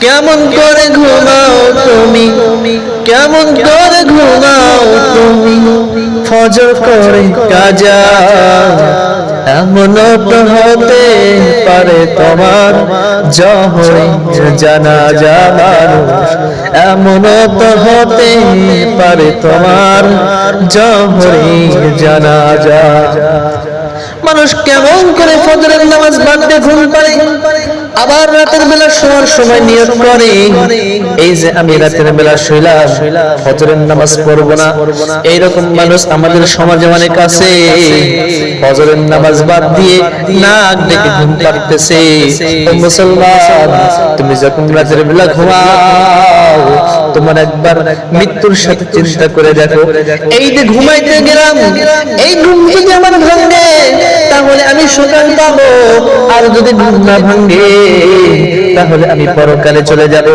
কেমন করে ঘুমাও তুমি, কেমন করে ঘুমাও তুমি, ফজর করে কাজা। এমন তো হতে পারে তোমার জহরে জানাজা মানুষ, এমন তো হতে পারে তোমার জহরে জানাজা। মানুষ কেমন করে ফজরের নামাজ বাদ দিয়ে ঘুম পাড়ে, আবার রাতের বেলা শোয়ার সময় নিয়ত করে এই যে আমি রাতের বেলা শুইলাম, ফজরের নামাজ পড়ব না। এইরকম মানুষ আমাদের সমাজে অনেক আছে। ফজরের নামাজ বাদ দিয়ে নাক ডেকে ঘুম পাড়তেছে। ও মুসলমান, তুমি যখন রাতের বেলা ঘুমাও, তোমার একবার মৃত্যুর সাথে চিন্তা করে দেখো, এই যে ঘুমাইতে গেলাম, এই ঘুম যদি আমার ভাঙে তাহলে আমি সকাল পাবো, আর যদি ঘুম না ভাঙে তাহলে আমি পরকালে চলে যাব।